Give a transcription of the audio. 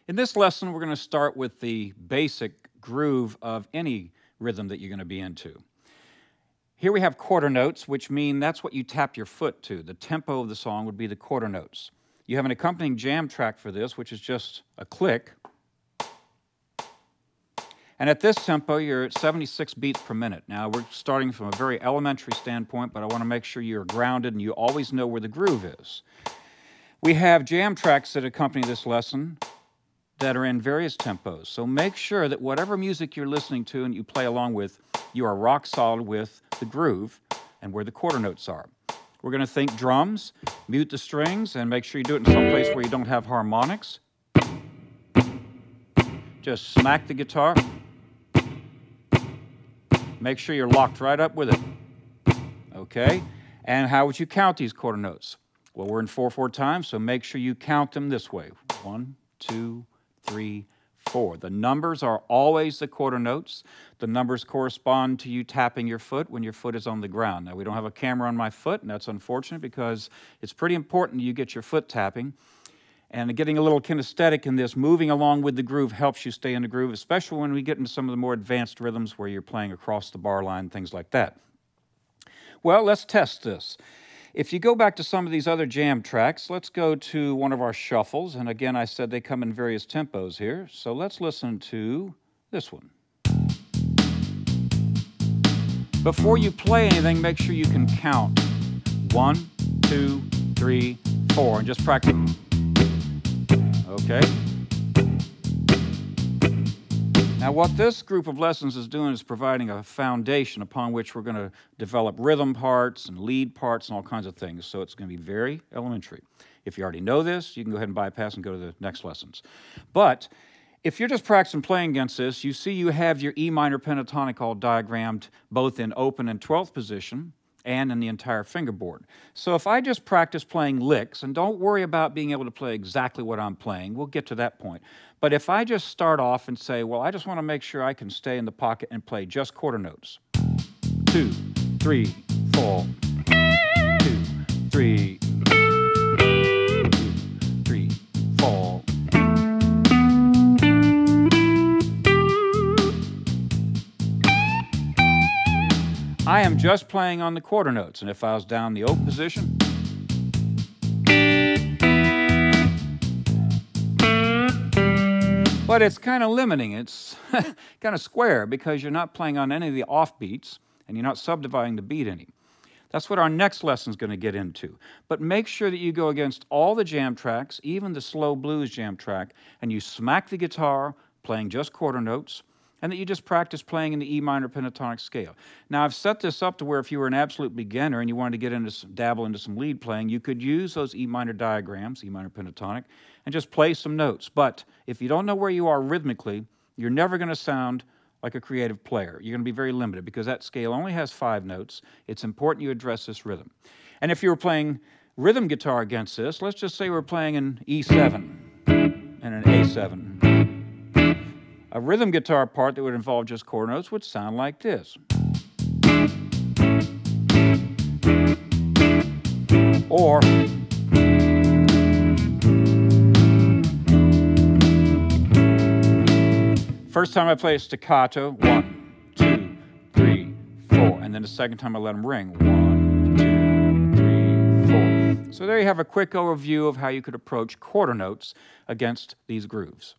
In this lesson, we're going to start with the basic groove of any rhythm that you're going to be into. Here we have quarter notes, which mean that's what you tap your foot to. The tempo of the song would be the quarter notes. You have an accompanying jam track for this, which is just a click. And at this tempo, you're at 76 beats per minute. Now, we're starting from a very elementary standpoint, but I want to make sure you're grounded and you always know where the groove is. We have jam tracks that accompany this lesson that are in various tempos. So make sure that whatever music you're listening to and you play along with, you are rock solid with the groove and where the quarter notes are. We're going to think drums, mute the strings, and make sure you do it in some place where you don't have harmonics. Just smack the guitar. Make sure you're locked right up with it. Okay? And how would you count these quarter notes? Well, we're in 4/4 time, so make sure you count them this way. 1, 2, 3, 4. The numbers are always the quarter notes. The numbers correspond to you tapping your foot when your foot is on the ground. Now, we don't have a camera on my foot, and that's unfortunate because it's pretty important you get your foot tapping. And getting a little kinesthetic in this, moving along with the groove helps you stay in the groove, especially when we get into some of the more advanced rhythms where you're playing across the bar line, things like that. Well, let's test this. If you go back to some of these other jam tracks, let's go to one of our shuffles. And again, I said they come in various tempos here. So let's listen to this one. Before you play anything, make sure you can count 1, 2, 3, 4, and just practice. Okay? Now, what this group of lessons is doing is providing a foundation upon which we're going to develop rhythm parts and lead parts and all kinds of things. So it's going to be very elementary. If you already know this, you can go ahead and bypass and go to the next lessons. But if you're just practicing playing against this, you see you have your E minor pentatonic all diagrammed both in open and 12th position and in the entire fingerboard. So if I just practice playing licks, and don't worry about being able to play exactly what I'm playing, we'll get to that point. But if I just start off and say, well, I just want to make sure I can stay in the pocket and play just quarter notes. 2, 3, 4, 2, 3, 3, 4. I am just playing on the quarter notes, and if I was down the open position, but it's kind of limiting. It's kind of square because you're not playing on any of the off beats, and you're not subdividing the beat any. That's what our next lesson is going to get into. But make sure that you go against all the jam tracks, even the slow blues jam track, and you smack the guitar playing just quarter notes, and that you just practice playing in the E minor pentatonic scale. Now, I've set this up to where if you were an absolute beginner and you wanted to get into dabble into some lead playing, you could use those E minor diagrams, E minor pentatonic, and just play some notes. But if you don't know where you are rhythmically, you're never going to sound like a creative player. You're going to be very limited because that scale only has 5 notes. It's important you address this rhythm. And if you were playing rhythm guitar against this, let's just say we're playing an E7 and an A7. A rhythm guitar part that would involve just quarter notes would sound like this. Or first time I play a staccato, 1, 2, 3, 4, and then the second time I let them ring, 1, 2, 3, 4. So there you have a quick overview of how you could approach quarter notes against these grooves.